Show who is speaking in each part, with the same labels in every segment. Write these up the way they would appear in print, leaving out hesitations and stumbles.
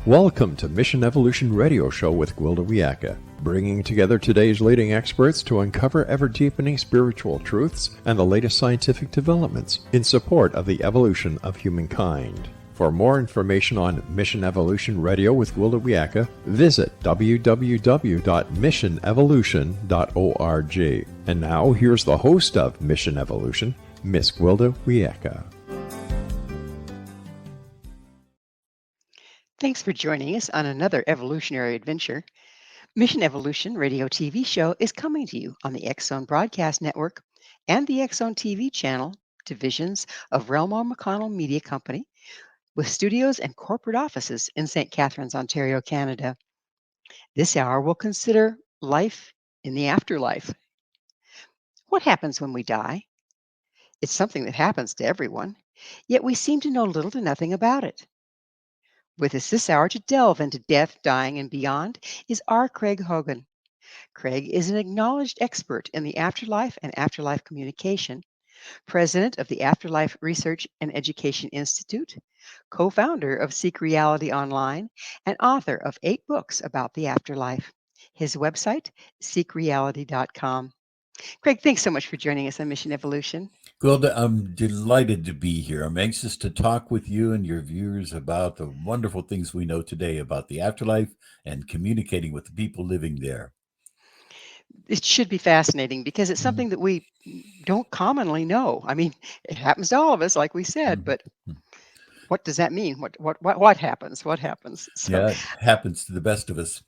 Speaker 1: Welcome to Mission Evolution Radio Show with Gwilda Wiyaka, bringing together today's leading experts to uncover ever-deepening spiritual truths and the latest scientific developments in support of the evolution of humankind. For more information on Mission Evolution Radio with Gwilda Wiyaka, visit www.missionevolution.org. And now, here's the host of Mission Evolution, Miss Gwilda Wiyaka.
Speaker 2: Thanks for joining us on another evolutionary adventure. Mission Evolution Radio TV show is coming to you on the X-Zone Broadcast Network and the X-Zone TV channel, divisions of Relmo McConnell Media Company, with studios and corporate offices in St. Catharines, Ontario, Canada. This hour will consider life in the afterlife. What happens when we die? It's something that happens to everyone, yet we seem to know little to nothing about it. With us this hour to delve into death, dying, and beyond is R. Craig Hogan. Craig is an acknowledged expert in the afterlife and afterlife communication, president of the Afterlife Research and Education Institute, co-founder of Seek Reality Online, and author of 8 books about the afterlife. His website, seekreality.com. Craig, thanks so much for joining us on Mission Evolution.
Speaker 3: Gwilda, I'm delighted to be here. I'm anxious to talk with you and your viewers about the wonderful things we know today about the afterlife and communicating with the people living there.
Speaker 2: It should be fascinating because it's something that we don't commonly know. I mean, it happens to all of us, like we said, but what does that mean? What happens? What happens?
Speaker 3: So, it happens to the best of us.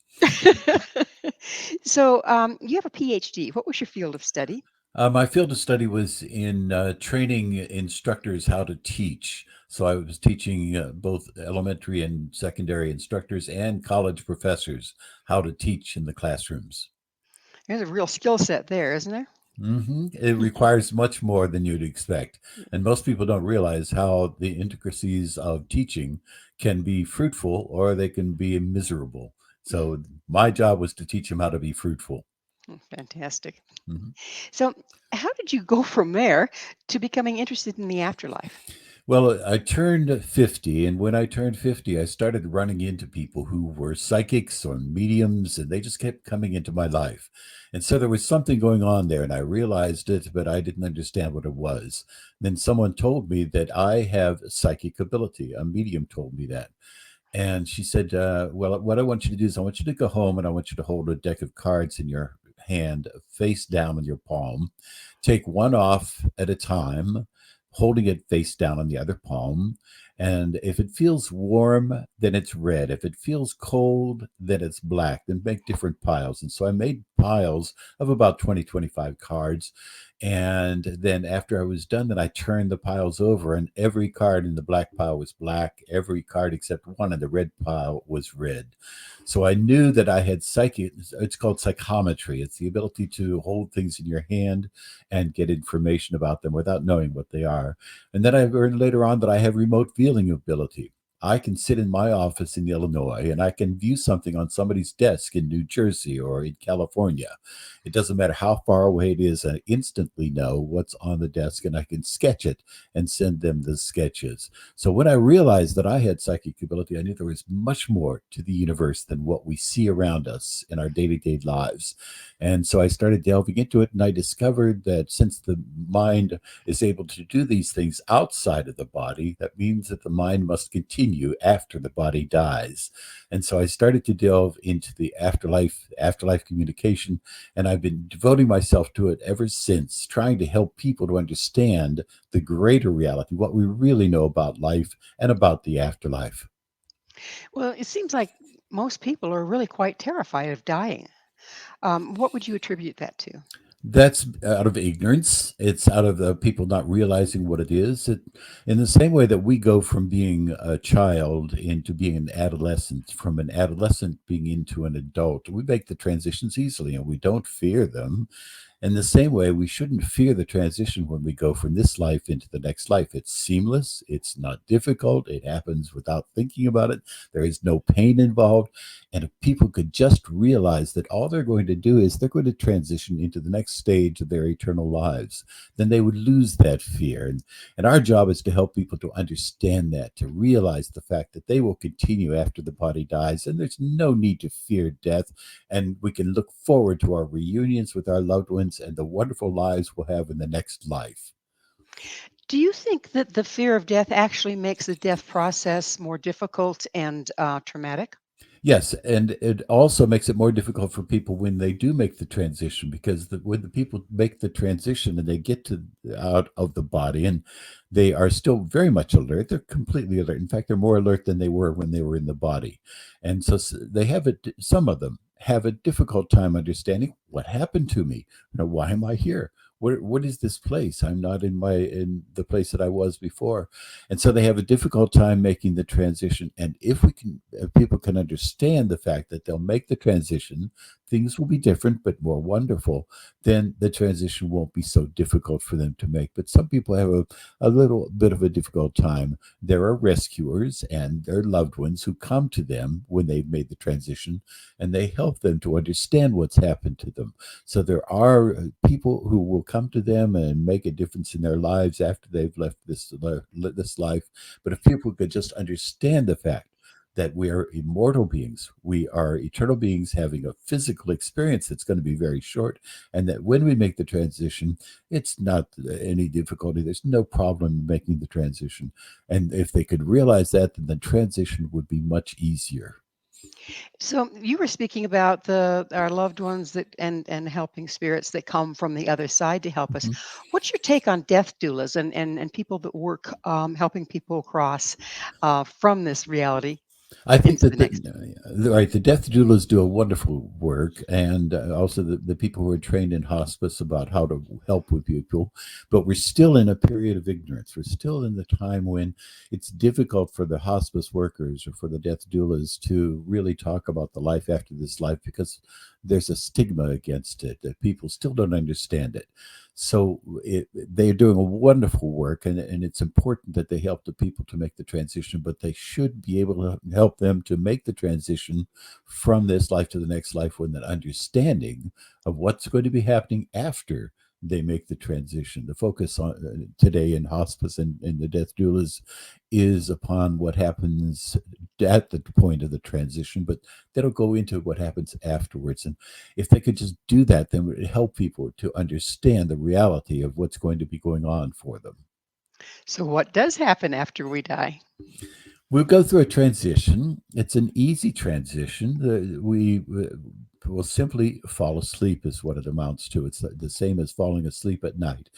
Speaker 2: So you have a PhD. What was your field of study?
Speaker 3: My field of study was in training instructors how to teach. So I was teaching both elementary and secondary instructors and college professors how to teach in the classrooms.
Speaker 2: There's a real skill set there, isn't there?
Speaker 3: It requires much more than you'd expect. And most people don't realize how the intricacies of teaching can be fruitful or they can be miserable. So my job was to teach them how to be fruitful.
Speaker 2: Fantastic. So how did you go from there to becoming interested in the afterlife?
Speaker 3: Well, I turned 50, and when I turned 50, I started running into people who were psychics or mediums, and they just kept coming into my life. And so there was something going on there, and I realized it, but I didn't understand what it was. Then someone told me that I have psychic ability. A medium told me that. And she said, well, what I want you to do is I want you to go home, and I want you to hold a deck of cards in your hand face down on your palm. Take one off at a time, holding it face down on the other palm. And if it feels warm, then it's red. If it feels cold, then it's black. Then make different piles. And so I made piles of about 20, 25 cards. And then after I was done, then I turned the piles over, and every card in the black pile was black. Every card except one in the red pile was red. So I knew that I had psychic. It's called psychometry. It's the ability to hold things in your hand and get information about them without knowing what they are. And then I learned later on that I have remote viewing ability. I can sit in my office in Illinois and I can view something on somebody's desk in New Jersey or in California. It doesn't matter how far away it is. I instantly know what's on the desk and I can sketch it and send them the sketches. So when I realized that I had psychic ability, I knew there was much more to the universe than what we see around us in our day-to-day lives. And so I started delving into it, and I discovered that since the mind is able to do these things outside of the body, that means that the mind must continue after the body dies. And so I started to delve into the afterlife communication, and I've been devoting myself to it ever since, trying to help people to understand the greater reality, what we really know about life and about the afterlife.
Speaker 2: Well, it seems like most people are really quite terrified of dying. What would you attribute that to?
Speaker 3: That's out of ignorance. It's out of the people not realizing what it is. In the same way that we go from being a child into being an adolescent, from an adolescent being into an adult, we make the transitions easily and we don't fear them. In the same way, we shouldn't fear the transition when we go from this life into the next life. It's seamless, it's not difficult, it happens without thinking about it. There is no pain involved. And if people could just realize that all they're going to do is they're going to transition into the next stage of their eternal lives, then they would lose that fear. And our job is to help people to understand that, to realize the fact that they will continue after the body dies, and there's no need to fear death. And we can look forward to our reunions with our loved ones and the wonderful lives we'll have in the next life.
Speaker 2: Do you think that the fear of death actually makes the death process more difficult and traumatic?
Speaker 3: Yes, and it also makes it more difficult for people when they do make the transition, because when the people make the transition and they get to out of the body and they are still very much alert, they're completely alert. In fact, they're more alert than they were when they were in the body, and so they have it. Some of them have a difficult time understanding what happened to me. Why am I here? What is this place? I'm not in the place that I was before, and so they have a difficult time making the transition. And if people can understand the fact that they'll make the transition, things will be different but more wonderful. Then the transition won't be so difficult for them to make. But some people have a little bit of a difficult time. There are rescuers and their loved ones who come to them when they've made the transition, and they help them to understand what's happened to them. So there are people who will come to them and make a difference in their lives after they've left this life. But if people could just understand the fact that we are immortal beings, we are eternal beings having a physical experience that's going to be very short, and that when we make the transition, it's not any difficulty. There's no problem making the transition. And if they could realize that, then the transition would be much easier.
Speaker 2: So you were speaking about the our loved ones that and helping spirits that come from the other side to help us.
Speaker 3: Mhm.
Speaker 2: What's your take on death doulas and people that work helping people across from this reality
Speaker 3: I think
Speaker 2: into
Speaker 3: that
Speaker 2: the next?
Speaker 3: the death doulas do a wonderful work, and also the people who are trained in hospice about how to help with people. But we're still in a period of ignorance. We're still in the time when it's difficult for the hospice workers or for the death doulas to really talk about the life after this life, because there's a stigma against it, that people still don't understand it. So they're doing a wonderful work, and it's important that they help the people to make the transition, but they should be able to help them to make the transition from this life to the next life with an understanding of what's going to be happening after they make the transition. The focus on today in hospice and the death doulas is upon what happens at the point of the transition, but they don't go into what happens afterwards. And if they could just do that, then it would help people to understand the reality of what's going to be going on for them.
Speaker 2: So what does happen after we die?
Speaker 3: We'll go through a transition. It's an easy transition. We will simply fall asleep, is what it amounts to. It's the same as falling asleep at night.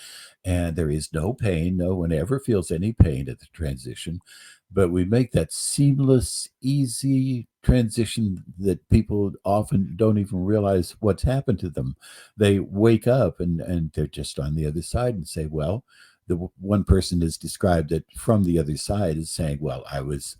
Speaker 3: And there is no pain. No one ever feels any pain at the transition. But we make that seamless, easy transition that people often don't even realize what's happened to them. They wake up and they're just on the other side and say, well, the one person is described it from the other side as saying, well, I was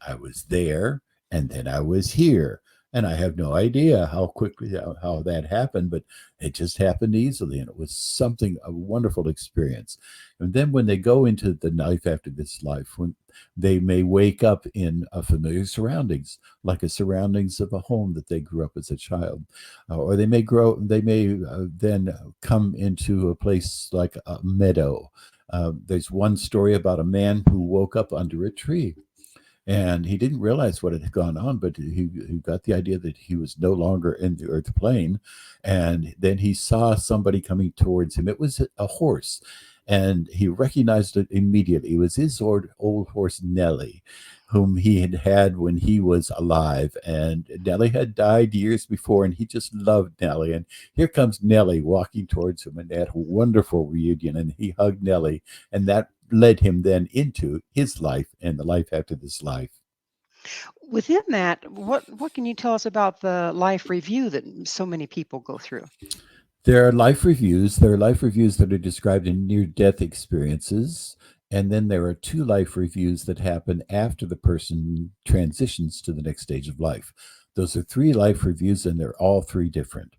Speaker 3: there and then I was here, and I have no idea how quickly how that happened, but it just happened easily, and it was something a wonderful experience. And then when they go into the life after this life, when they may wake up in familiar surroundings, like a surroundings of a home that they grew up as a child, or they may then come into a place like a meadow. There's one story about a man who woke up under a tree, and he didn't realize what had gone on, but he got the idea that he was no longer in the earth plane. And then he saw somebody coming towards him. It was a horse, and he recognized it immediately. It was his old horse, Nellie, whom he had had when he was alive. And Nellie had died years before, and he just loved Nellie. And here comes Nellie walking towards him in that wonderful reunion, and he hugged Nellie, and that led him then into his life and the life after this life.
Speaker 2: Within that, what can you tell us about the life review that so many people go through?
Speaker 3: There are life reviews. There are life reviews that are described in near death experiences. And then there are two life reviews that happen after the person transitions to the next stage of life. Those are three life reviews, and they're all three different.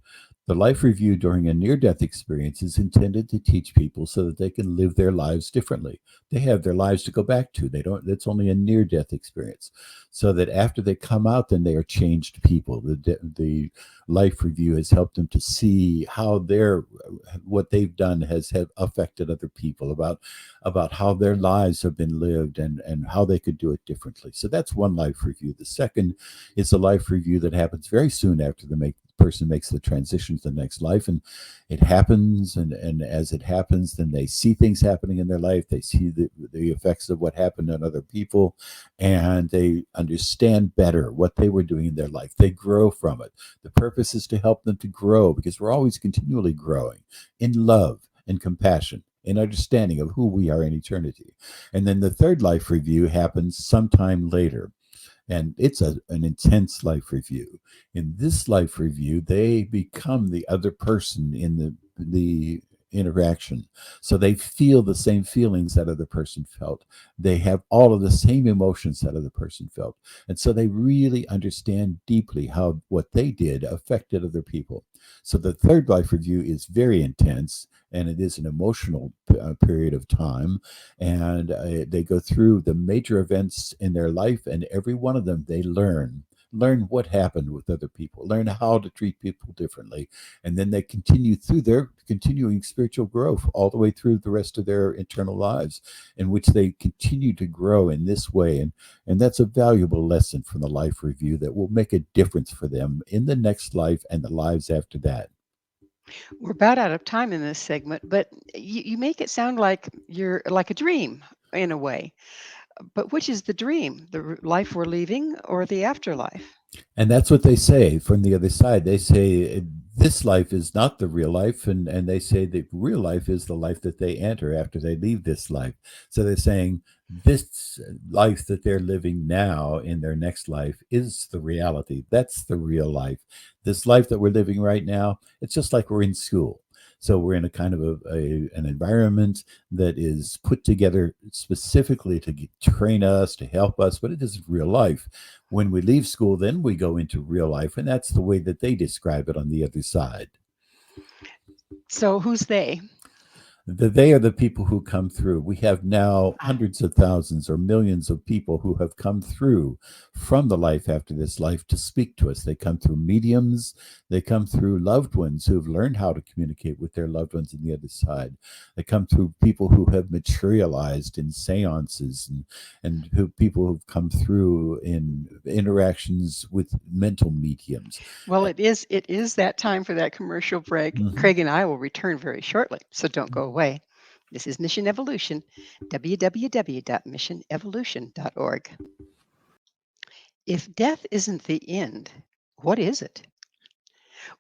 Speaker 3: The life review during a near-death experience is intended to teach people so that they can live their lives differently. They have their lives to go back to. They don't. It's only a near-death experience, so that after they come out, then they are changed people. The life review has helped them to see how their what they've done has have affected other people, about how their lives have been lived, and how they could do it differently. So that's one life review. The second is a life review that happens very soon after the person makes the transition to the next life, and it happens, and as it happens, then they see things happening in their life. They see the effects of what happened on other people, and they understand better what they were doing in their life. They grow from it. The purpose is to help them to grow, because we're always continually growing in love and compassion and understanding of who we are in eternity. And then the third life review happens sometime later, and it's an intense life review. In this life review, they become the other person in the interaction, so they feel the same feelings that other person felt. They have all of the same emotions that other person felt, and so they really understand deeply how what they did affected other people. So the third life review is very intense, and it is an emotional period of time, and they go through the major events in their life, and every one of them they learn what happened with other people, learn how to treat people differently, and then they continue through their continuing spiritual growth all the way through the rest of their eternal lives, in which they continue to grow in this way. And that's a valuable lesson from the life review that will make a difference for them in the next life and the lives after that.
Speaker 2: We're about out of time in this segment, but you make it sound like you're like a dream in a way. But which is the dream, the life we're leaving or the afterlife?
Speaker 3: And that's what they say from the other side. They say this life is not the real life, and they say the real life is the life that they enter after they leave this life. So they're saying this life that they're living now in their next life is the reality. That's the real life. This life that we're living right now, it's just like we're in school. So we're in a kind of an environment that is put together specifically to train us, to help us, but it isn't real life. When we leave school, then we go into real life, and that's the way that they describe it on the other side.
Speaker 2: So who's they?
Speaker 3: They are the people who come through. We have now hundreds of thousands or millions of people who have come through from the life after this life to speak to us. They come through mediums. They come through loved ones who have learned how to communicate with their loved ones on the other side. They come through people who have materialized in seances, and people who've come through in interactions with mental mediums.
Speaker 2: Well, it is that time for that commercial break.
Speaker 3: Mhm.
Speaker 2: Craig and I will return very shortly, so don't go away. This is Mission Evolution, www.missionevolution.org. If death isn't the end, what is it?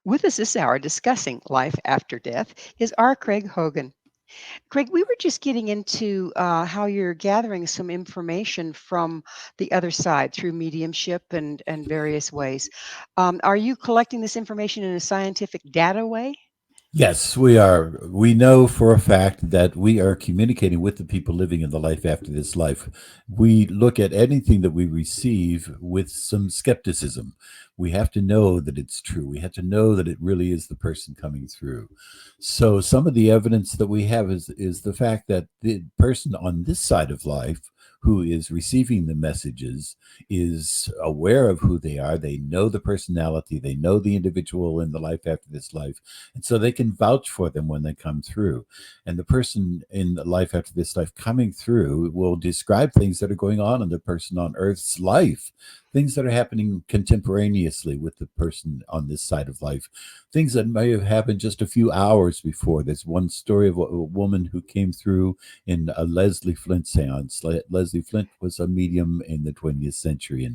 Speaker 2: With us this hour discussing life after death is R. Craig Hogan. Craig, we were just getting into how you're gathering some information from the other side through mediumship and various ways. Are you collecting this information in a scientific data way?
Speaker 3: Yes, we are. We know for a fact that we are communicating with the people living in the life after this life. We look at anything that we receive with some skepticism. We have to know that it's true. We have to know that it really is the person coming through. So some of the evidence that we have is the fact that the person on this side of life who is receiving the messages is aware of who they are. They know the personality. They know the individual in the life after this life, and so they can vouch for them when they come through. And the person in the life after this life coming through will describe things that are going on in the person on Earth's life, things that are happening contemporaneously with the person on this side of life, things that may have happened just a few hours before. There's one story of a woman who came through in a Leslie Flint seance. Leslie Flint was a medium in the 20th century,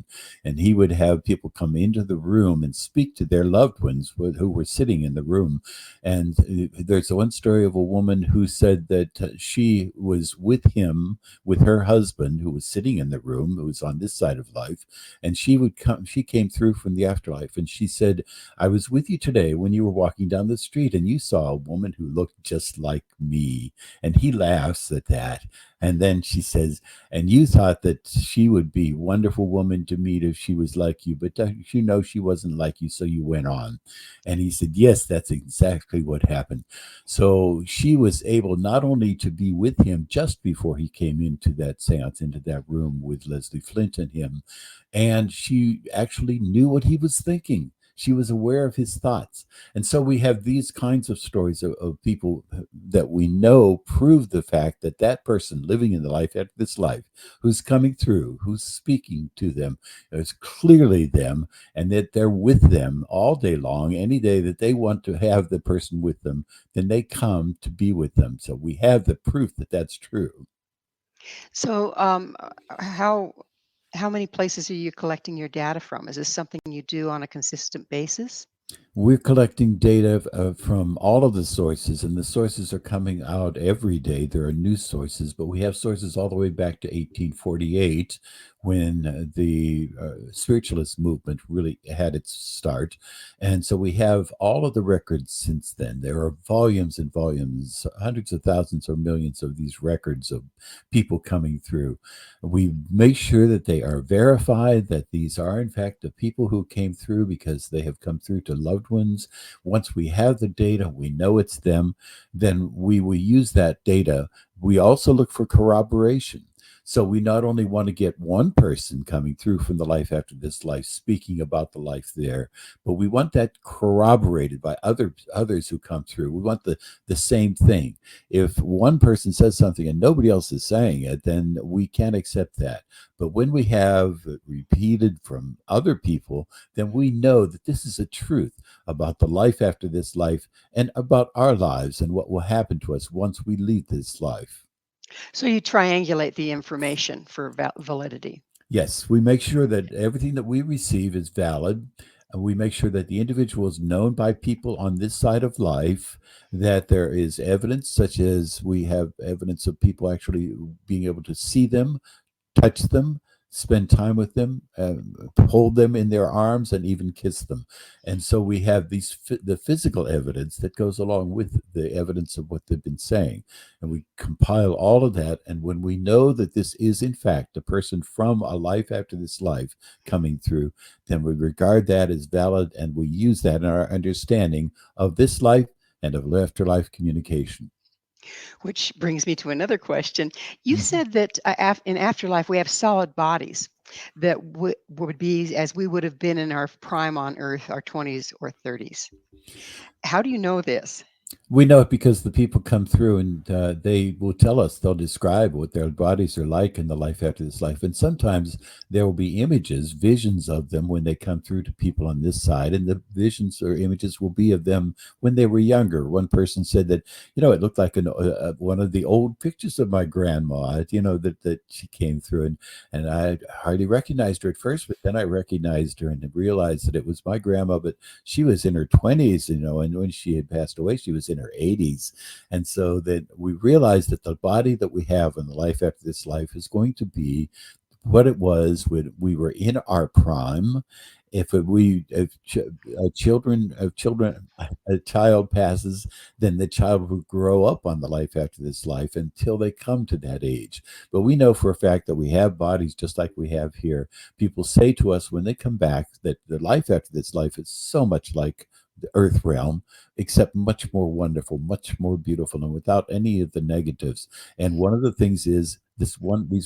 Speaker 3: and he would have people come into the room and speak to their loved ones who were sitting in the room. And there's one story of a woman who said that she was with him, with her husband, who was sitting in the room, who was on this side of life, and she came through from the the afterlife. And she said, I was with you today when you were walking down the street and you saw a woman who looked just like me. And he laughs at that. And then she says, and you thought that she would be a wonderful woman to meet if she was like you, but you know she wasn't like you, so you went on. And he said, yes, that's exactly what happened. So she was able not only to be with him just before he came into that seance, into that room with Leslie Flint and him, and she actually knew what he was thinking. She was aware of his thoughts. And so we have these kinds of stories of people that we know prove the fact that that person living in the life after this life, who's coming through, who's speaking to them, is clearly them, and that they're with them all day long. Any day that they want to have the person with them, then they come to be with them. So we have the proof that that's true.
Speaker 2: So, how many places are you collecting your data from? Is this something you do on a consistent basis?
Speaker 3: We're collecting data from all of the sources, and the sources are coming out every day. There are new sources, but we have sources all the way back to 1848 when the spiritualist movement really had its start. And so we have all of the records since then. There are volumes and volumes, hundreds of thousands or millions of these records of people coming through. We make sure that they are verified, that these are, in fact, the people who came through because they have come through to loved ones. Once we have the data, we know it's them, then we will use that data. We also look for corroboration. So we not only want to get one person coming through from the life after this life speaking about the life there, but we want that corroborated by others who come through. We want the same thing. If one person says something and nobody else is saying it, then we can't accept that. But when we have repeated from other people, then we know that this is a truth about the life after this life and about our lives and what will happen to us once we leave this life.
Speaker 2: So you triangulate the information for validity.
Speaker 3: Yes, we make sure that everything that we receive is valid. And we make sure that the individual is known by people on this side of life, that there is evidence, such as we have evidence of people actually being able to see them, touch them, spend time with them, hold them in their arms, and even kiss them. And so we have the physical evidence that goes along with the evidence of what they've been saying. And we compile all of that. And when we know that this is, in fact, a person from a life after this life coming through, then we regard that as valid and we use that in our understanding of this life and of afterlife communication.
Speaker 2: Which brings me to another question. You
Speaker 3: Mhm.
Speaker 2: said that in afterlife we have solid bodies that would be as we would have been in our prime on Earth, our 20s or 30s. How do you know this?
Speaker 3: We know it because the people come through and they will tell us, they'll describe what their bodies are like in the life after this life. And sometimes there will be images, visions of them when they come through to people on this side. And the visions or images will be of them when they were younger. One person said that, it looked like one of the old pictures of my grandma, that she came through. And I hardly recognized her at first, but then I recognized her and realized that it was my grandma, but she was in her 20s, and when she had passed away, she was in her 80s. And so that we realized that the body that we have in the life after this life is going to be what it was when we were in our prime. If a child passes, then the child will grow up on the life after this life until they come to that age. But we know for a fact that we have bodies just like we have here. People say to us when they come back that the life after this life is so much like the earth realm, except much more wonderful, much more beautiful, and without any of the negatives. And one of the things is these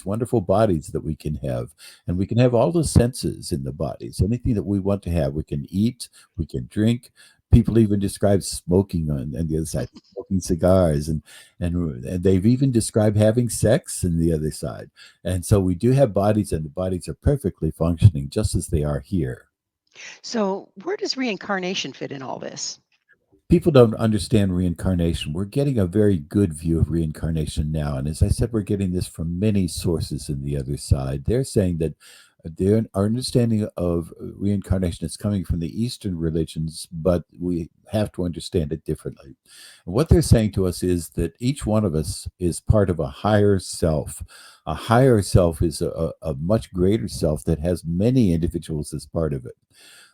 Speaker 3: wonderful bodies that we can have, and we can have all the senses in the bodies. Anything that we want to have, we can eat, we can drink. People even describe smoking on the other side, smoking cigars, and they've even described having sex in the other side. And so we do have bodies, and the bodies are perfectly functioning just as they are here.
Speaker 2: So where does reincarnation fit in all this?
Speaker 3: People don't understand reincarnation. We're getting a very good view of reincarnation now. And as I said, we're getting this from many sources in the other side. They're saying that our understanding of reincarnation is coming from the Eastern religions, but we have to understand it differently. And what they're saying to us is that each one of us is part of a higher self. A higher self is a much greater self that has many individuals as part of it.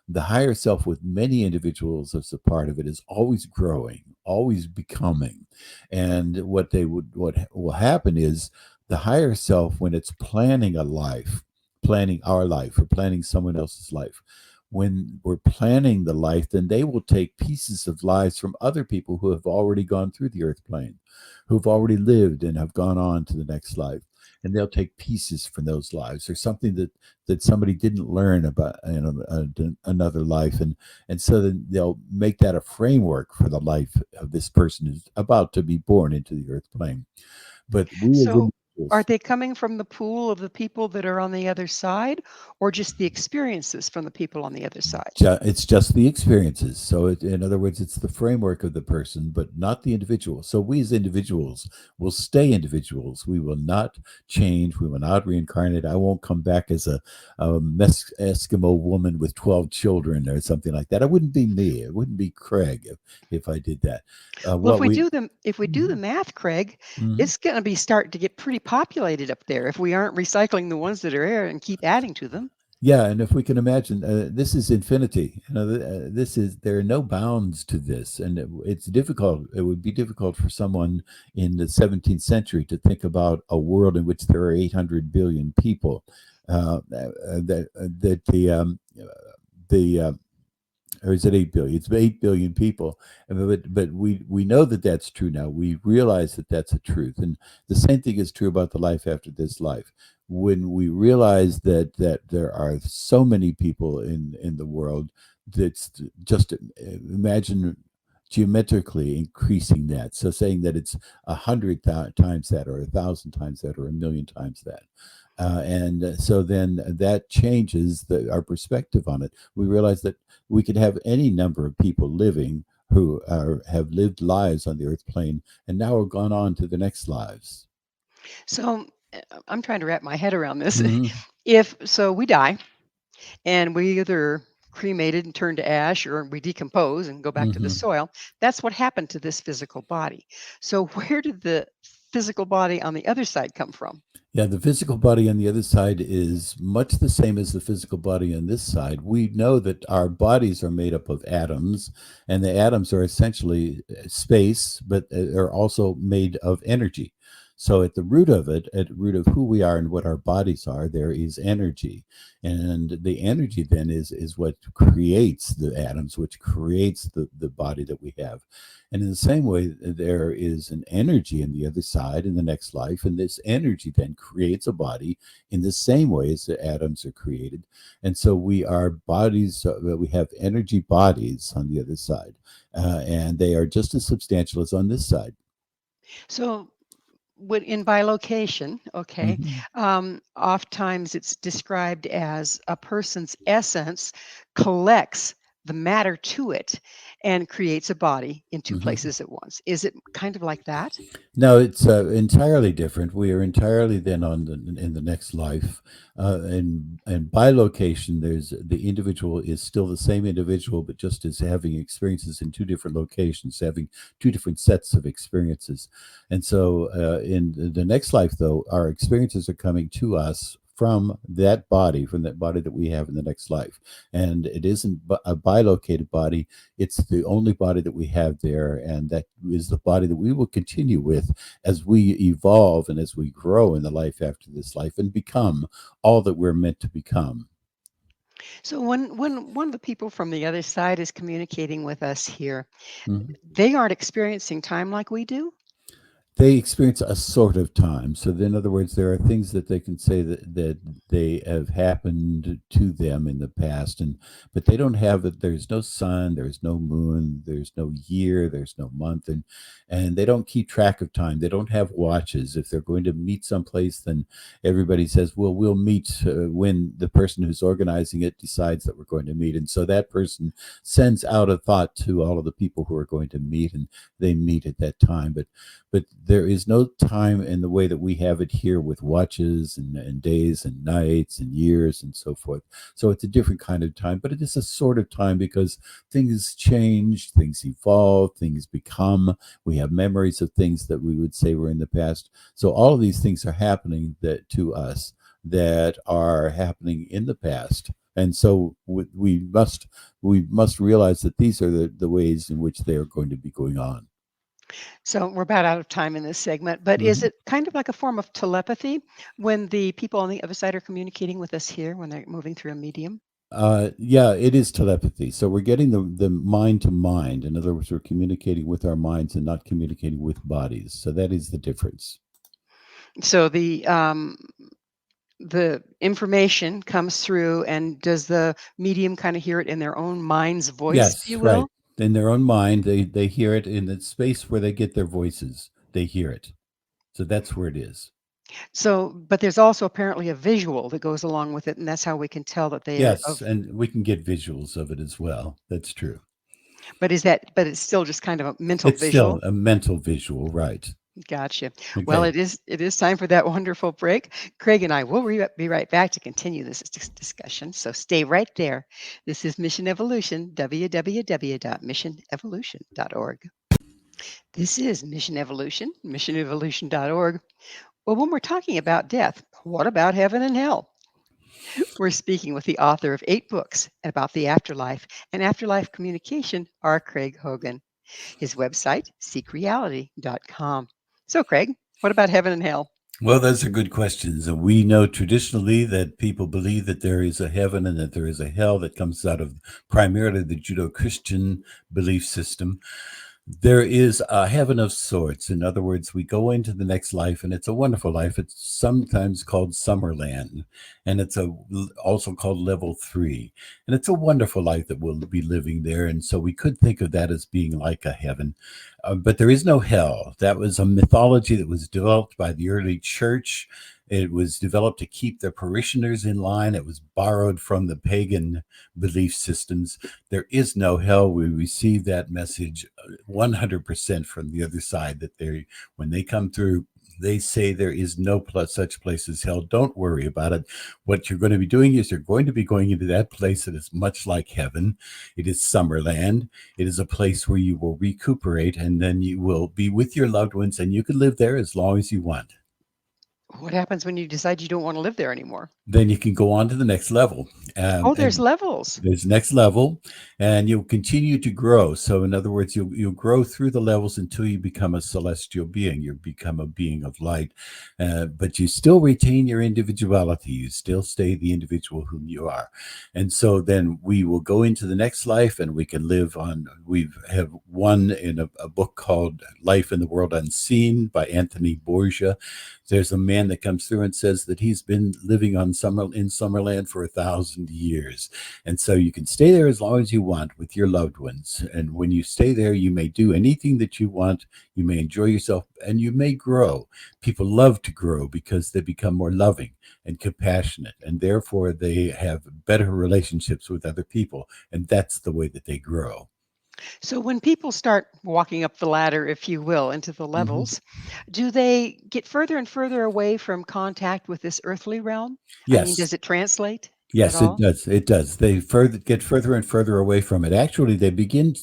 Speaker 3: The higher self with many individuals as a part of it is always growing, always becoming. And what will happen is the higher self, when it's planning a life, planning our life or planning someone else's life, when we're planning the life, then they will take pieces of lives from other people who have already gone through the earth plane, who've already lived and have gone on to the next life. And they'll take pieces from those lives or something that somebody didn't learn about, another life, and so then they'll make that a framework for the life of this person who's about to be born into the earth plane. But we as
Speaker 2: So are
Speaker 3: individuals,
Speaker 2: they coming from the pool of the people that are on the other side, or just the experiences from the people on the other side?
Speaker 3: it's just the experiences. So, in other words, it's the framework of the person, but not the individual. So, we as individuals will stay individuals. We will not change. We will not reincarnate. I won't come back as a Eskimo woman with 12 children or something like that. It wouldn't be me. It wouldn't be Craig if I did that.
Speaker 2: Well,
Speaker 3: What we.
Speaker 2: if we do the
Speaker 3: Mhm,
Speaker 2: math, Craig,
Speaker 3: mhm.
Speaker 2: it's going to be starting to get pretty populated up there if we aren't recycling the ones that are there and keep adding to them.
Speaker 3: Yeah, and if we can imagine, this is infinity. This is there are no bounds to this, and it's difficult. It would be difficult for someone in the 17th century to think about a world in which there are 800 billion people. That the or is it 8 billion? It's 8 billion people. But we know that that's true now. We realize that that's a truth. And the same thing is true about the life after this life. When we realize that there are so many people in the world, that's just imagine geometrically increasing that. So saying that it's 100 times that, or 1,000 times that, or 1,000,000 times that. And so then that changes our perspective on it. We realize that we could have any number of people living who have lived lives on the earth plane and now have gone on to the next lives.
Speaker 2: So I'm trying to wrap my head around this.
Speaker 3: Hmm.
Speaker 2: If so, we die and we either cremated and turn to ash or we decompose and go back to the
Speaker 3: Hmm.
Speaker 2: soil. That's what happened to this physical body. So where did the physical body on the other side come from?
Speaker 3: Yeah, the physical body on the other side is much the same as the physical body on this side. We know that our bodies are made up of atoms, and the atoms are essentially space, but are also made of energy. So at the root of it, at the root of who we are and what our bodies are, there is energy. And the energy then is what creates the atoms, which creates the body that we have. And in the same way, there is an energy in the other side in the next life. And this energy then creates a body in the same way as the atoms are created. And so we are bodies, we have energy bodies on the other side. And they are just as substantial as on this side.
Speaker 2: So would in bilocation, okay,
Speaker 3: Hmm.
Speaker 2: oftentimes it's described as a person's essence collects the matter to it and creates a body in two
Speaker 3: Hmm.
Speaker 2: places at once. Is it kind of like that?
Speaker 3: No, it's entirely different. We are entirely then in the next life, and by location, there's the individual is still the same individual, but just is having experiences in two different locations, having two different sets of experiences. And so, in the next life, though, our experiences are coming to us from that body that we have in the next life, and it isn't a bilocated body. It's the only body that we have there, and that is the body that we will continue with as we evolve and as we grow in the life after this life and become all that we're meant to become.
Speaker 2: So when one of the people from the other side is communicating with us here,
Speaker 3: Mhm.
Speaker 2: they aren't experiencing time like we do.
Speaker 3: They experience a sort of time. So, in other words, there are things that they can say that they have happened to them in the past, and but they don't have it. There's no sun, there's no moon, there's no year, there's no month, and they don't keep track of time. They don't have watches. If they're going to meet someplace, then everybody says, "Well, we'll meet when the person who's organizing it decides that we're going to meet," and so that person sends out a thought to all of the people who are going to meet, and they meet at that time. But there is no time in the way that we have it here with watches and days and nights and years and so forth. So it's a different kind of time, but it is a sort of time because things change, things evolve, things become. We have memories of things that we would say were in the past. So all of these things are happening that to us that are happening in the past. And so we must realize that these are the ways in which they are going to be going on.
Speaker 2: So we're about out of time in this segment, but is
Speaker 3: Mhm.
Speaker 2: it kind of like a form of telepathy when the people on the other side are communicating with us here when they're moving through a medium?
Speaker 3: Yeah, it is telepathy. So we're getting the mind to mind. In other words, we're communicating with our minds and not communicating with bodies. So that is the difference.
Speaker 2: So the information comes through, and does the medium kind of hear it in their own mind's voice, if
Speaker 3: Yes,
Speaker 2: you
Speaker 3: right.
Speaker 2: will?
Speaker 3: In their own mind, they hear it in the space where they get their voices. They hear it. So that's where it is.
Speaker 2: So, but there's also apparently a visual that goes along with it, and that's how we can tell that they are
Speaker 3: Yes,
Speaker 2: of.
Speaker 3: and we can get visuals of it as well. That's true.
Speaker 2: But is that? But it's still just kind of a mental
Speaker 3: It's still
Speaker 2: visual.
Speaker 3: a mental visual, right?
Speaker 2: Gotcha. Well,
Speaker 3: Okay.
Speaker 2: it is time for that wonderful break. Craig and I will be right back to continue this discussion. So stay right there. This is Mission Evolution, www.missionevolution.org. This is Mission Evolution, missionevolution.org. Well, when we're talking about death, what about heaven and hell? We're speaking with the author of 8 books about the afterlife and afterlife communication, R. Craig Hogan. His website, seekreality.com. So, Craig, what about heaven and hell?
Speaker 3: Well, those are good questions. And we know traditionally that people believe that there is a heaven and that there is a hell that comes out of primarily the Judeo Christian belief system. There is a heaven of sorts. In other words, we go into the next life, and it's a wonderful life. It's sometimes called Summerland, and also called Level 3. And it's a wonderful life that we'll be living there. And so we could think of that as being like a heaven. But there is no hell. That was a mythology that was developed by the early church. It was developed to keep their parishioners in line. It was borrowed from the pagan belief systems. There is no hell. We receive that message 100% from the other side, that when they come through, they say there is no such place as hell. Don't worry about it. What you're going to be doing is you're going to be going into that place that is much like heaven. It is Summerland. It is a place where you will recuperate, and then you will be with your loved ones, and you can live there as long as you want.
Speaker 2: What happens when you decide you don't want to live there anymore?
Speaker 3: Then you can go on to the next level.
Speaker 2: Oh, there's
Speaker 3: And
Speaker 2: levels.
Speaker 3: there's next level, and you'll continue to grow. So in other words, you'll grow through the levels until you become a celestial being. You become a being of light, but you still retain your individuality. You still stay the individual whom you are. And so then we will go into the next life, and we can live on. We have one in a book called Life in the World Unseen by Anthony Borgia. There's a man that comes through and says that he's been living in Summerland for 1,000 years. And so you can stay there as long as you want with your loved ones. And when you stay there, you may do anything that you want. You may enjoy yourself, and you may grow. People love to grow because they become more loving and compassionate, and therefore they have better relationships with other people. And that's the way that they grow.
Speaker 2: So when people start walking up the ladder, if you will, into the
Speaker 3: Mhm.
Speaker 2: levels, do they get further and further away from contact with this earthly realm? I mean,
Speaker 3: Yes.
Speaker 2: does it translate at
Speaker 3: Yes, it
Speaker 2: all?
Speaker 3: does. It does. They get further and further away from it. Actually, they begin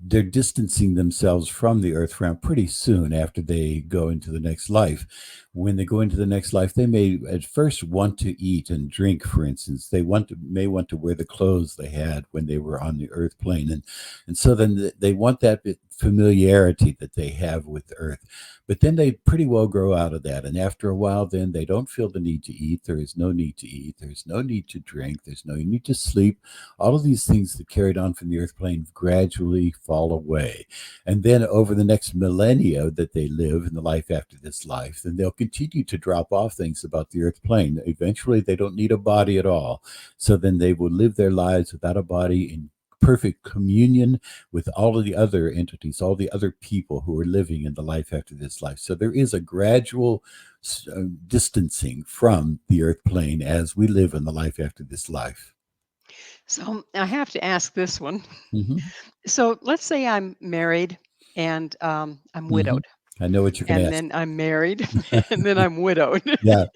Speaker 3: they're distancing themselves from the earth realm pretty soon after they go into the next life. When they go into the next life, they may at first want to eat and drink, for instance. They may want to wear the clothes they had when they were on the earth plane. And so then they want that bit familiarity that they have with the earth. But then they pretty well grow out of that. And after a while, then they don't feel the need to eat. There is no need to eat. There's no need to drink. There's no need to sleep. All of these things that carried on from the earth plane gradually fall away. And then over the next millennia that they live in the life after this life, then they'll continue to drop off things about the earth plane. Eventually, they don't need a body at all. So then they will live their lives without a body in perfect communion with all of the other entities, all the other people who are living in the life after this life. So there is a gradual distancing from the earth plane as we live in the life after this life.
Speaker 2: So I have to ask this one.
Speaker 3: Hmm.
Speaker 2: So let's say I'm married and I'm
Speaker 3: Hmm.
Speaker 2: widowed,
Speaker 3: I know what you're going to
Speaker 2: and
Speaker 3: ask.
Speaker 2: then I'm married, and then I'm widowed.
Speaker 3: Yeah.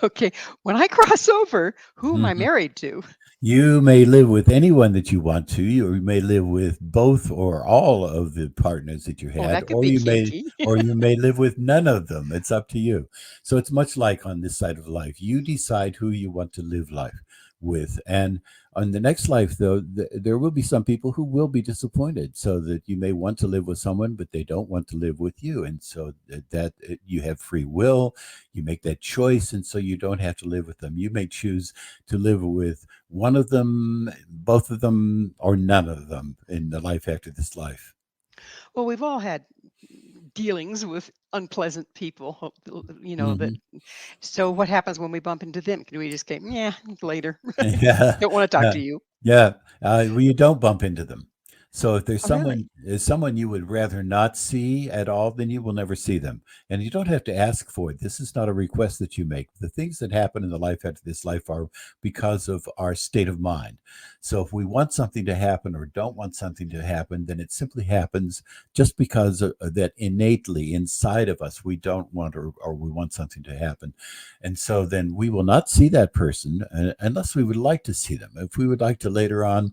Speaker 2: Okay, when I cross over, who am I
Speaker 3: Hmm.
Speaker 2: married to?
Speaker 3: You may live with anyone that you want to. You may live with both or all of the partners that you
Speaker 2: Oh,
Speaker 3: had,
Speaker 2: that could be kinky.
Speaker 3: or you may live with none of them. It's up to you. So it's much like on this side of life. You decide who you want to live life with. And on the next life, though, there will be some people who will be disappointed. So that you may want to live with someone, but they don't want to live with you. And so you have free will. You make that choice. And so you don't have to live with them. You may choose to live with one of them, both of them, or none of them in the life after this life.
Speaker 2: Well, we've all had dealings with unpleasant people, that.
Speaker 3: Hmm.
Speaker 2: So what happens when we bump into them? Can we just go, yeah, later?
Speaker 3: Yeah,
Speaker 2: Don't want to talk
Speaker 3: yeah,
Speaker 2: to you.
Speaker 3: yeah. Well, you don't bump into them. So if
Speaker 2: Oh, really?
Speaker 3: there's someone you would rather not see at all, then you will never see them, and you don't have to ask for it. This is not a request that you make. The things that happen in the life after this life are because of our state of mind. So if we want something to happen or don't want something to happen, then it simply happens just because of that innately inside of us we don't want or we want something to happen. And so then we will not see that person unless we would like to see them. If we would like to later on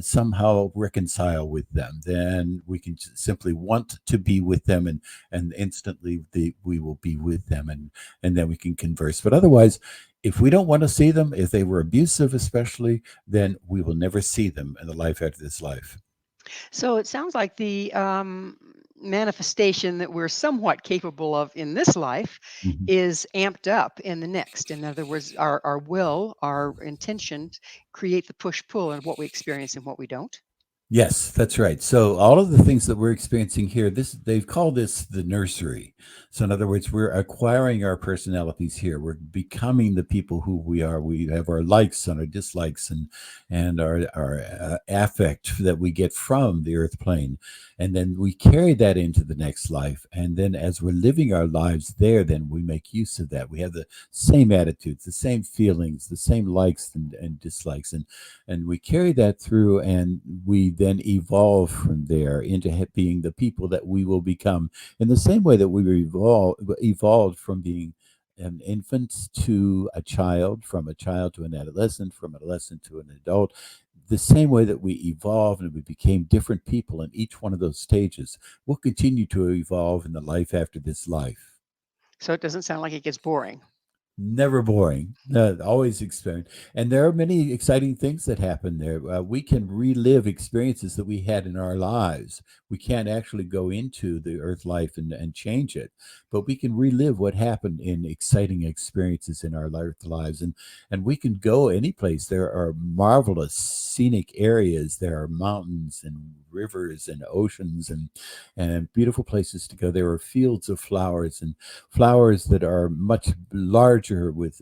Speaker 3: somehow reconcile with them, then we can simply want to be with them, and instantly we will be with them, and then we can converse. But otherwise, if we don't want to see them, if they were abusive especially, then we will never see them in the life after this life.
Speaker 2: So it sounds like the manifestation that we're somewhat capable of in this life
Speaker 3: Mhm.
Speaker 2: is amped up in the next. In other words, our will, our intention create the push pull and what we experience and what we don't.
Speaker 3: Yes, that's right. So all of the things that we're experiencing here, this they've called this the nursery. So in other words, we're acquiring our personalities here. We're becoming the people who we are. We have our likes and our dislikes, and our affect that we get from the earth plane, and then we carry that into the next life. And then as we're living our lives there, then we make use of that. We have the same attitudes, the same feelings, the same likes and dislikes, and we carry that through, and we then evolve from there into being the people that we will become in the same way that we evolved from being an infant to a child, from a child to an adolescent, from adolescent to an adult. The same way that we evolved and we became different people in each one of those stages will continue to evolve in the life after this life.
Speaker 2: So it doesn't sound like it gets boring.
Speaker 3: Never boring. Always experiment. And there are many exciting things that happen there. We can relive experiences that we had in our lives. We can't actually go into the earth life and change it, but we can relive what happened in exciting experiences in our lives. And we can go any place. There are marvelous scenic areas. There are mountains and rivers and oceans and beautiful places to go. There are fields of flowers and flowers that are much larger with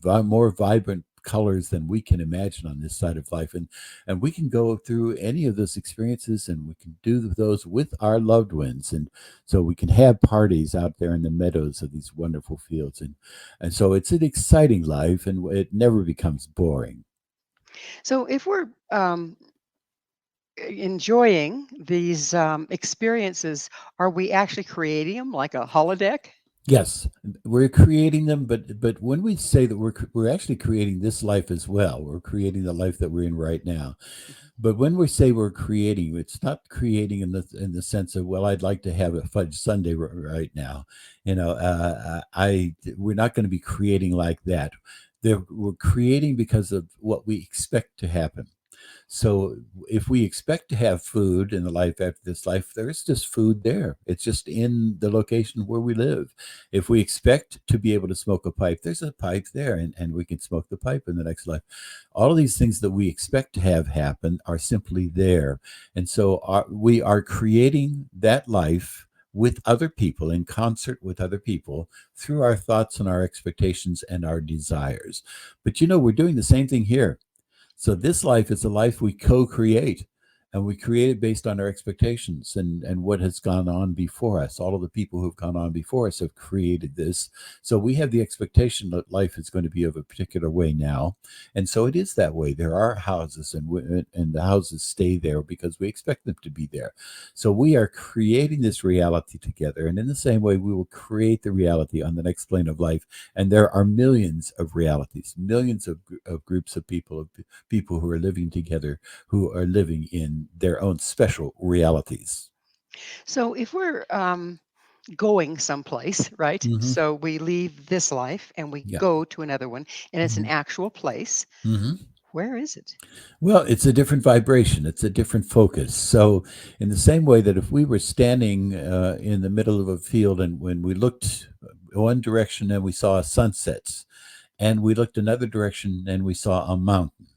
Speaker 3: more vibrant colors than we can imagine on this side of life, and we can go through any of those experiences, and we can do those with our loved ones, and so we can have parties out there in the meadows of these wonderful fields, and so it's an exciting life, and it never becomes boring.
Speaker 2: So if we're enjoying these experiences, are we actually creating them like a holodeck?
Speaker 3: Yes, we're creating them, but when we say that we're actually creating this life as well, we're creating the life that we're in right now.
Speaker 2: Mhm.
Speaker 3: But when we say we're creating, it's not creating in the sense of, well, I'd like to have a fudge sundae right now. I we're not going to be creating like that. We're creating because of what we expect to happen. So if we expect to have food in the life after this life, there's just food there. It's just in the location where we live. If we expect to be able to smoke a pipe, there's a pipe there, and we can smoke the pipe in the next life. All of these things that we expect to have happen are simply there. And so we are creating that life with other people, in concert with other people, through our thoughts and our expectations and our desires. But we're doing the same thing here. So this life is a life we co-create. and we create it based on our expectations and what has gone on before us. All of the people who've gone on before us have created this, so we have the expectation that life is going to be of a particular way now, and so it is that way. There are houses, and the houses stay there because we expect them to be there. So we are creating this reality together, and in the same way, we will create the reality on the next plane of life. And there are millions of realities, millions of groups of people who are living together, who are living in their own special realities.
Speaker 2: So if we're going someplace, right?
Speaker 3: Hmm.
Speaker 2: So we leave this life and we
Speaker 3: Yeah.
Speaker 2: go to another one, and it's an
Speaker 3: Hmm.
Speaker 2: actual place.
Speaker 3: Hmm.
Speaker 2: Where is it?
Speaker 3: Well, it's a different vibration. It's a different focus. So, in the same way that if we were standing in the middle of a field and when we looked one direction and we saw sunsets, and we looked another direction and we saw a mountain,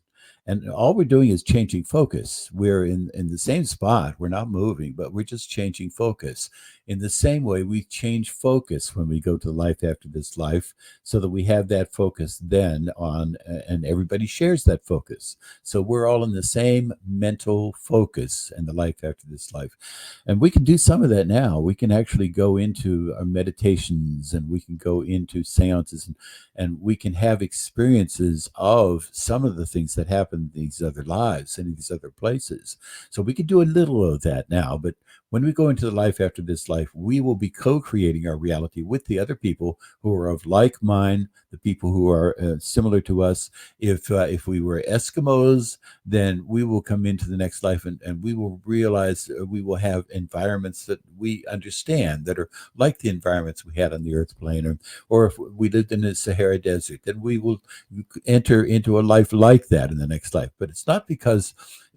Speaker 3: and all we're doing is changing focus. We're in the same spot. We're not moving, but we're just changing focus. In the same way, we change focus when we go to life after this life, so that we have that focus then on, and everybody shares that focus. So we're all in the same mental focus in the life after this life. And we can do some of that now. We can actually go into our meditations, and we can go into seances, and we can have experiences of some of the things that happen in these other lives and in these other places. So we can do a little of that now, but when we go into the life after this life, we will be co-creating our reality with the other people who are of like mind, the people who are similar to us. If we were Eskimos, then we will come into the next life, and we will realize we will have environments that we understand, that are like the environments we had on the earth plane. Or if we lived in the Sahara Desert, then we will enter into a life like that in the next life. But it's not because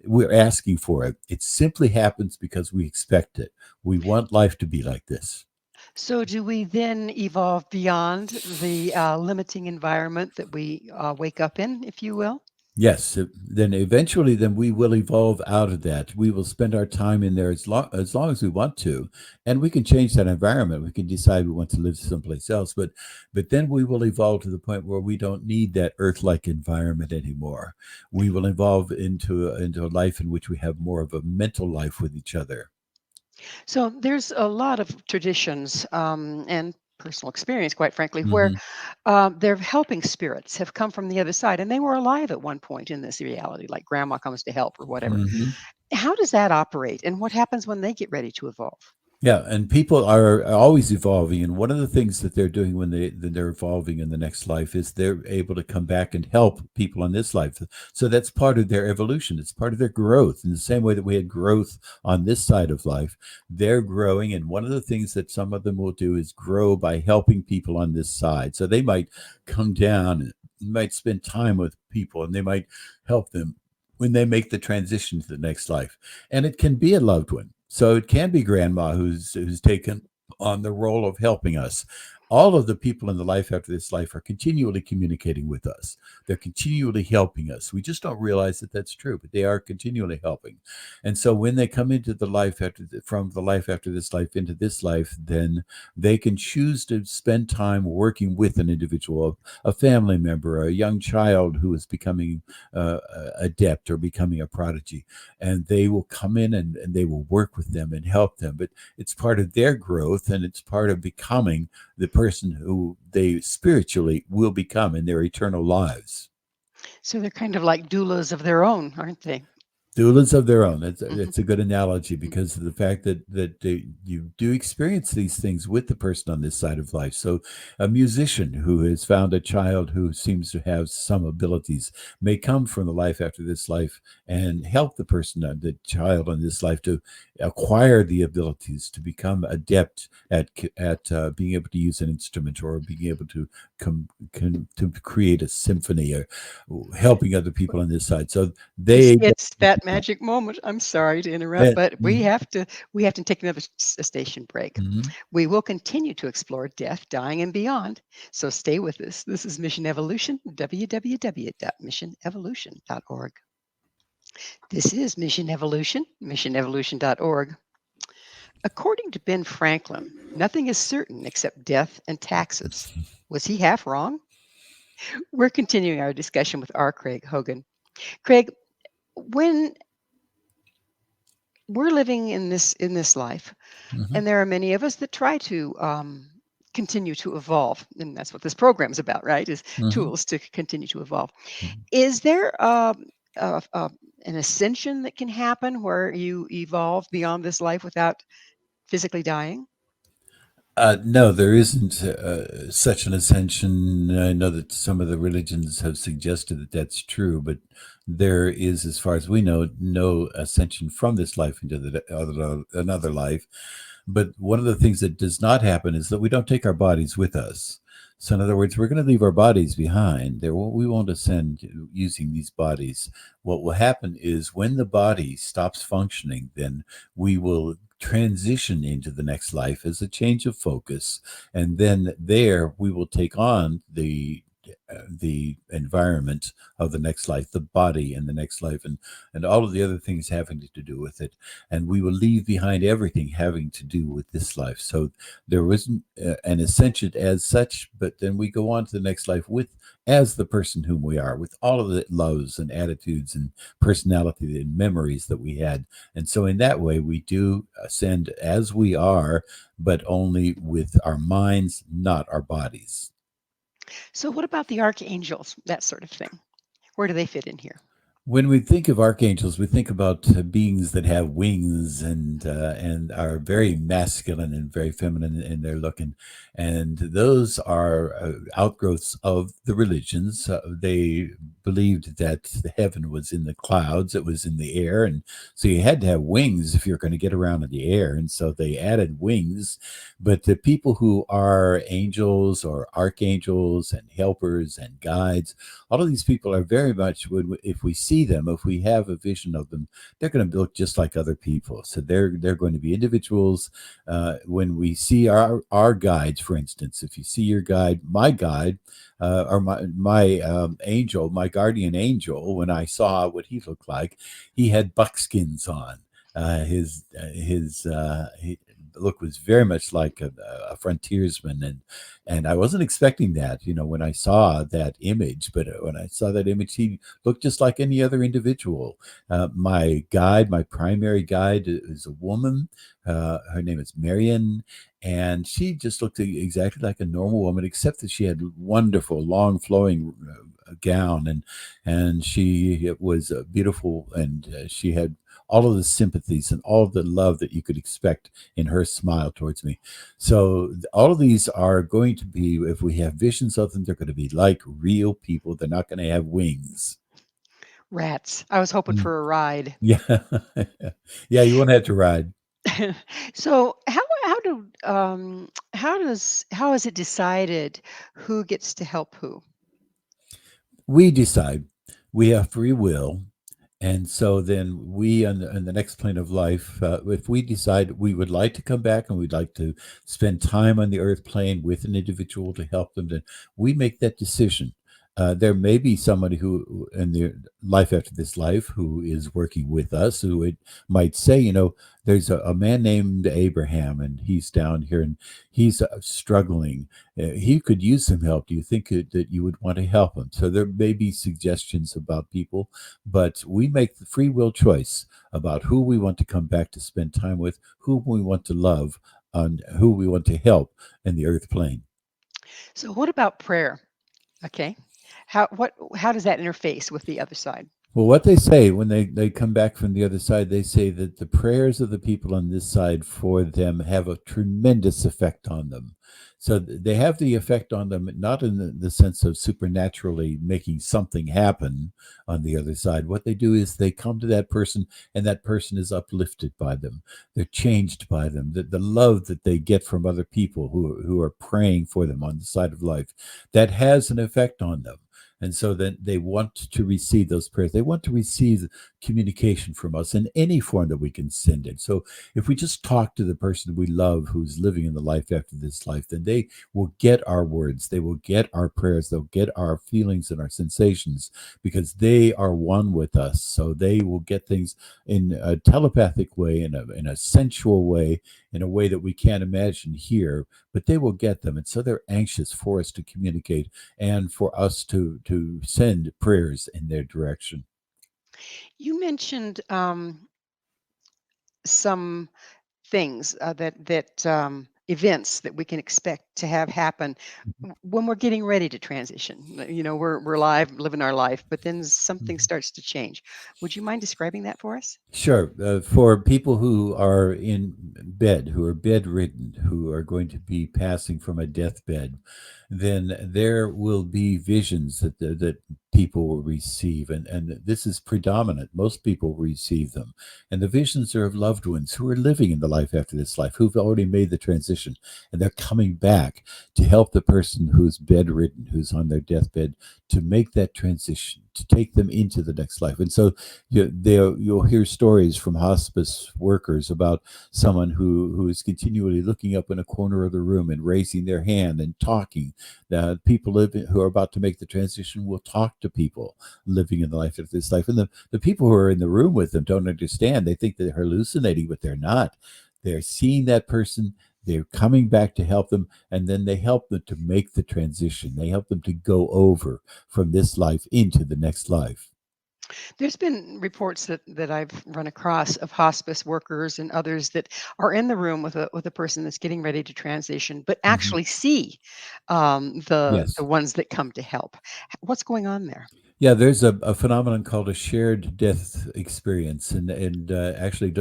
Speaker 3: we're asking for it. It simply happens because we expect it. We want life to be like this.
Speaker 2: So do we then evolve beyond the limiting environment that we wake up in, if you will?
Speaker 3: Yes, then eventually, then we will evolve out of that. We will spend our time in there as long as we want to, and we can change that environment. We can decide we want to live someplace else, but then we will evolve to the point where we don't need that Earth-like environment anymore. We will evolve into a life in which we have more of a mental life with each other.
Speaker 2: So there's a lot of traditions and personal experience, quite frankly, where
Speaker 3: Hmm.
Speaker 2: their helping spirits have come from the other side, and they were alive at one point in this reality, like grandma comes to help or whatever.
Speaker 3: Hmm.
Speaker 2: How does that operate, and what happens when they get ready to evolve?
Speaker 3: Yeah, and people are always evolving, and one of the things that they're doing when they're evolving in the next life is they're able to come back and help people on this life. So that's part of their evolution. It's part of their growth. In the same way that we had growth on this side of life, they're growing, and one of the things that some of them will do is grow by helping people on this side. So they might come down, and might spend time with people, and they might help them when they make the transition to the next life. And it can be a loved one. So it can be grandma who's taken on the role of helping us. All of the people in the life after this life are continually communicating with us. They're continually helping us. We just don't realize that that's true, but they are continually helping. And so when they come into the life from the life after this life into this life, then they can choose to spend time working with an individual, a family member, a young child who is becoming adept or becoming a prodigy, and they will come in and they will work with them and help them. But it's part of their growth, and it's part of becoming the person who they spiritually will become in their eternal lives.
Speaker 2: So they're kind of like doulas of their own, aren't they?
Speaker 3: Doulas of their own. That's
Speaker 2: Hmm.
Speaker 3: that's a good analogy, because of the fact that you do experience these things with the person on this side of life. So, a musician who has found a child who seems to have some abilities may come from the life after this life and help the child on this life to acquire the abilities to become adept at being able to use an instrument, or being able to to create a symphony, or helping other people on this side. So
Speaker 2: You see,
Speaker 3: they
Speaker 2: it's that magic moment. I'm sorry to interrupt,
Speaker 3: yeah.
Speaker 2: but we
Speaker 3: Mhm.
Speaker 2: have to take another station break.
Speaker 3: Mhm.
Speaker 2: We will continue to explore death, dying, and beyond. So stay with us. This is Mission Evolution, www.missionevolution.org. This is Mission Evolution, missionevolution.org. According to Ben Franklin, nothing is certain except death and taxes. Was he half wrong? We're continuing our discussion with R. Craig Hogan. Craig, when we're living in this life,
Speaker 3: Hmm.
Speaker 2: and there are many of us that try to continue to evolve, and that's what this program is about, right? Is
Speaker 3: Hmm.
Speaker 2: tools to continue to evolve. Is there a, a, an ascension that can happen where you evolve beyond this life without physically dying?
Speaker 3: No, there isn't such an ascension. I know that some of the religions have suggested that that's true, but there is, as far as we know, no ascension from this life into another life. But one of the things that does not happen is that we don't take our bodies with us. So, in other words, we're going to leave our bodies behind. We won't ascend using these bodies. What will happen is when the body stops functioning, then we will transition into the next life as a change of focus, and then there we will take on the environment of the next life, the body in the next life, and all of the other things having to do with it, and we will leave behind everything having to do with this life. So there wasn't an ascension as such, but then we go on to the next life with as the person whom we are, with all of the loves and attitudes and personality and memories that we had. And so, in that way, we do ascend as we are, but only with our minds, not our bodies.
Speaker 2: So, what about the archangels, that sort of thing? Where do they fit in here?
Speaker 3: When we think of archangels, we think about beings that have wings and are very masculine and very feminine in their looking, and those are outgrowths of the religions. They believed that the heaven was in the clouds; it was in the air, and so you had to have wings if you're going to get around in the air. And so they added wings. But the people who are angels or archangels and helpers and guides, all of these people are very much, if we see them, if we have a vision of them, they're going to look just like other people. So they're going to be individuals. When we see our guides, for instance, if you see your guide, my guide, or my angel, my guardian angel, when I saw what he looked like, he had buckskins on. His look was very much like a frontiersman, and I wasn't expecting that, when I saw that image. But when I saw that image, he looked just like any other individual. My guide, my primary guide, is a woman. Her name is Marion, and she just looked exactly like a normal woman, except that she had wonderful, long, flowing gown, and she was beautiful, and she had all of the sympathies and all of the love that you could expect in her smile towards me. So all of these are going to be, if we have visions of them, they're going to be like real people. They're not going to have wings.
Speaker 2: Rats. I was hoping
Speaker 3: Mm.
Speaker 2: for a ride.
Speaker 3: Yeah. Yeah, you won't have to ride.
Speaker 2: So, how is it decided who gets to help who?
Speaker 3: We decide. We have free will. And so then we, on the next plane of life, if we decide we would like to come back and we'd like to spend time on the earth plane with an individual to help them, then we make that decision. There may be somebody who, in their life after this life, who is working with us, who might say, there's a man named Abraham, and he's down here and he's struggling. He could use some help. Do you think that you would want to help him? So there may be suggestions about people, but we make the free will choice about who we want to come back to spend time with, who we want to love, and who we want to help in the earth plane.
Speaker 2: So, what about prayer? Okay. How does that interface with the other side?
Speaker 3: Well, what they say when they come back from the other side, they say that the prayers of the people on this side for them have a tremendous effect on them. So they have the effect on them, not in the sense of supernaturally making something happen on the other side. What they do is they come to that person, and that person is uplifted by them. They're changed by them. The love that they get from other people who are praying for them on the side of life, that has an effect on them. And so then they want to receive those prayers. They want to receive communication from us in any form that we can send it. So if we just talk to the person we love who's living in the life after this life, then they will get our words. They will get our prayers. They'll get our feelings and our sensations because they are one with us. So they will get things in a telepathic way, in a sensual way, in a way that we can't imagine here, but they will get them. And so they're anxious for us to communicate and for us to send prayers in their direction.
Speaker 2: You mentioned some things that events that we can expect to have happen when we're getting ready to transition. We're alive, living our life, but then something
Speaker 3: Mhm.
Speaker 2: starts to change. Would you mind describing that for us?
Speaker 3: Sure. For people who are in bed, who are bedridden, who are going to be passing from a deathbed, then there will be visions that people will receive, and this is predominant. Most people receive them, and the visions are of loved ones who are living in the life after this life, who've already made the transition, and they're coming back to help the person who's bedridden, who's on their deathbed, to make that transition, to take them into the next life. And so you'll hear stories from hospice workers about someone who is continually looking up in a corner of the room and raising their hand and talking. People who are about to make the transition will talk to people living in the life of this life. And the people who are in the room with them don't understand. They think they're hallucinating, but they're not. They're seeing that person. They're coming back to help them, and then they help them to make the transition. They help them to go over from this life into the next life.
Speaker 2: There's been reports that I've run across of hospice workers and others that are in the room with a person that's getting ready to transition, but
Speaker 3: Mhm.
Speaker 2: actually see the
Speaker 3: Yes.
Speaker 2: ones that come to help. What's going on there?
Speaker 3: Yeah, there's a phenomenon called a shared death experience, and actually,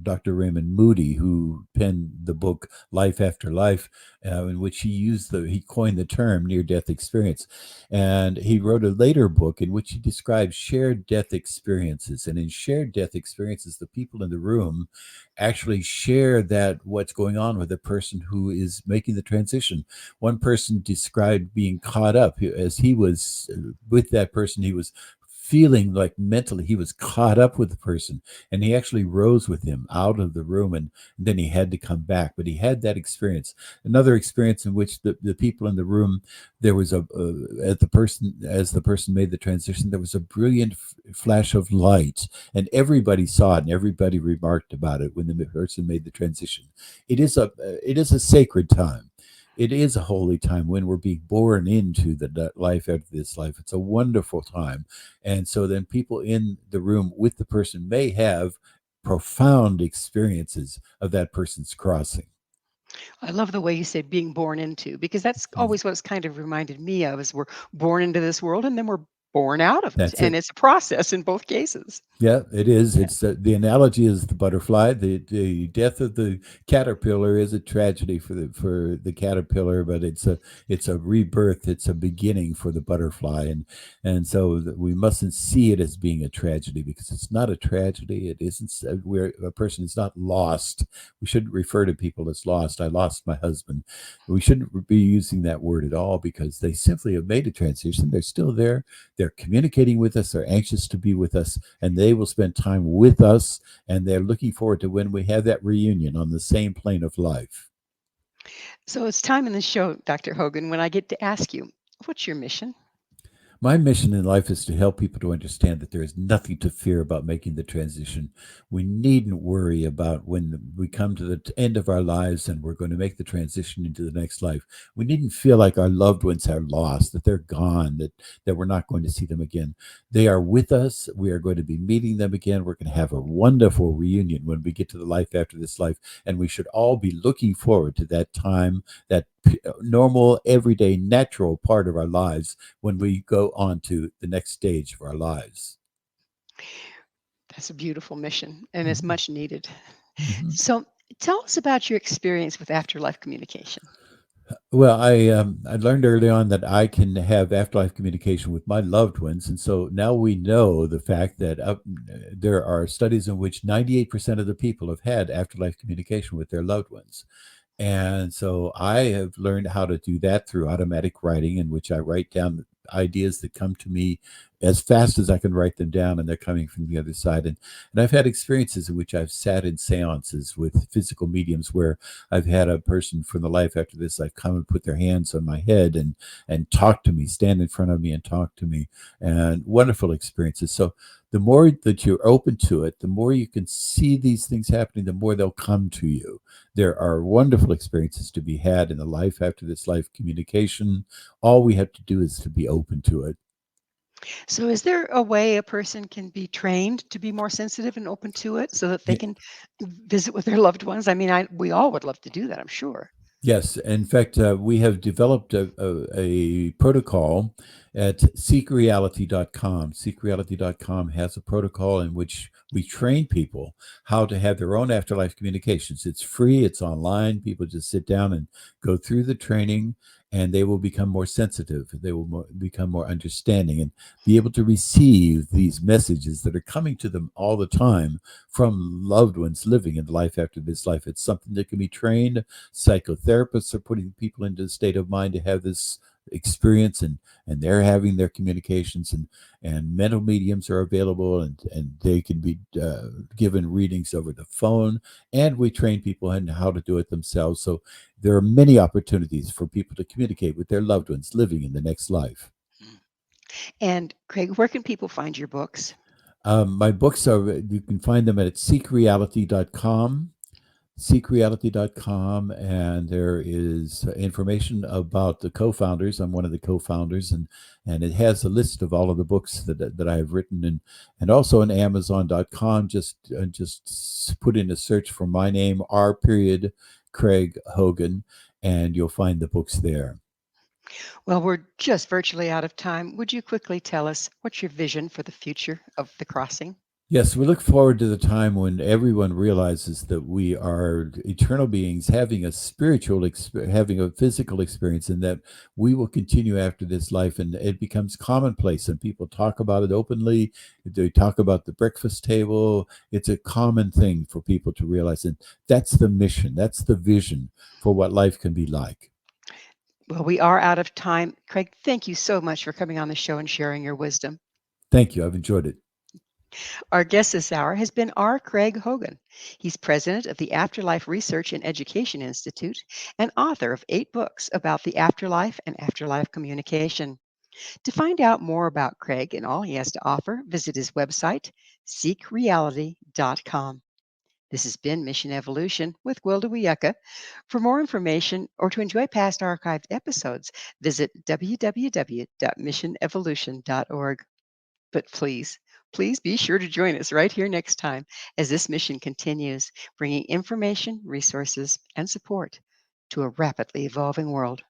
Speaker 3: Dr. Raymond Moody, who penned the book Life After Life, in which he coined the term near death experience, and he wrote a later book in which he describes shared death experiences. And in shared death experiences, the people in the room actually share that what's going on with the person who is making the transition. One person described being caught up as he was with that person. He was feeling like mentally he was caught up with the person, and he actually rose with him out of the room, and then he had to come back, but he had that experience. Another experience in which the people in the room, there was as the person made the transition, there was a brilliant flash of light, and everybody saw it and everybody remarked about it when the person made the transition. It is a sacred time. It is a holy time when we're being born into the life after this life. It's a wonderful time. And so then people in the room with the person may have profound experiences of that person's crossing.
Speaker 2: I love the way you said being born into, because that's
Speaker 3: Mm.
Speaker 2: always what's kind of reminded me of is we're born into this world and then we're born out of it.
Speaker 3: That's
Speaker 2: And
Speaker 3: it.
Speaker 2: it's a process in both cases.
Speaker 3: Yeah, it is.
Speaker 2: Yeah.
Speaker 3: It's the analogy is the butterfly. The death of the caterpillar is a tragedy for the caterpillar, but it's a rebirth. It's a beginning for the butterfly, and so we mustn't see it as being a tragedy, because it's not a tragedy. It isn't where a person is not lost. We shouldn't refer to people as lost. I lost my husband. We shouldn't be using that word at all, because they simply have made a transition. They're still there. They're communicating with us. They're anxious to be with us, and they will spend time with us. And they're looking forward to when we have that reunion on the same plane of life.
Speaker 2: So it's time in the show, Dr. Hogan, when I get to ask you, what's your mission?
Speaker 3: My mission in life is to help people to understand that there is nothing to fear about making the transition. We needn't worry about when we come to the end of our lives and we're going to make the transition into the next life. We needn't feel like our loved ones are lost, that they're gone, that we're not going to see them again. They are with us. We are going to be meeting them again. We're going to have a wonderful reunion when we get to the life after this life. And we should all be looking forward to that time, that normal, everyday, natural part of our lives when we go on to the next stage of our lives.
Speaker 2: That's a beautiful mission and it's
Speaker 3: Mhm.
Speaker 2: much needed.
Speaker 3: Mhm.
Speaker 2: So tell us about your experience with afterlife communication.
Speaker 3: Well, I learned early on that I can have afterlife communication with my loved ones, and so now we know the fact that there are studies in which 98% of the people have had afterlife communication with their loved ones. And so I have learned how to do that through automatic writing, in which I write down ideas that come to me as fast as I can write them down, and they're coming from the other side. And I've had experiences in which I've sat in seances with physical mediums where I've had a person from the life after this life come and put their hands on my head and talk to me, stand in front of me and talk to me, and wonderful experiences. So the more that you're open to it, the more you can see these things happening, the more they'll come to you. There are wonderful experiences to be had in the life after this life communication. All we have to do is to be open to it.
Speaker 2: So, is there a way a person can be trained to be more sensitive and open to it so that they
Speaker 3: Ye-
Speaker 2: can visit with their loved ones? I mean, we all would love to do that, I'm sure.
Speaker 3: Yes, in fact, we have developed a protocol at seekreality.com. Seekreality.com has a protocol in which we train people how to have their own afterlife communications. It's free, it's online. People just sit down and go through the training, and they will become more sensitive. They will become more understanding and be able to receive these messages that are coming to them all the time from loved ones living in life after this life. It's something that can be trained. Psychotherapists are putting people into a state of mind to have this experience, and they're having their communications, and mental mediums are available, and they can be given readings over the phone, and we train people in how to do it themselves. So there are many opportunities for people to communicate with their loved ones living in the next life.
Speaker 2: Mm. And Craig, where can people find your books?
Speaker 3: My books are, you can find them at seekreality.com. seekreality.com, and there is information about the co-founders. I'm one of the co-founders, and it has a list of all of the books that I have written, and also on amazon.com. Just put in a search for my name, R period Craig Hogan, and you'll find the books there.
Speaker 2: Well, we're just virtually out of time. Would you quickly tell us what's your vision for the future of the crossing?
Speaker 3: Yes, we look forward to the time when everyone realizes that we are eternal beings having having a physical experience, and that we will continue after this life, and it becomes commonplace, and people talk about it openly. They talk about the breakfast table. It's a common thing for people to realize, and that's the mission. That's the vision for what life can be like.
Speaker 2: Well, we are out of time. Craig, thank you so much for coming on the show and sharing your wisdom.
Speaker 3: Thank you. I've enjoyed it.
Speaker 2: Our guest this hour has been R. Craig Hogan. He's president of the Afterlife Research and Education Institute and author of 8 books about the afterlife and afterlife communication. To find out more about Craig and all he has to offer, visit his website, seekreality.com. This has been Mission Evolution with Gwilda Wiyaka. For more information or to enjoy past archived episodes, visit www.missionevolution.org. But please be sure to join us right here next time as this mission continues, bringing information, resources, and support to a rapidly evolving world.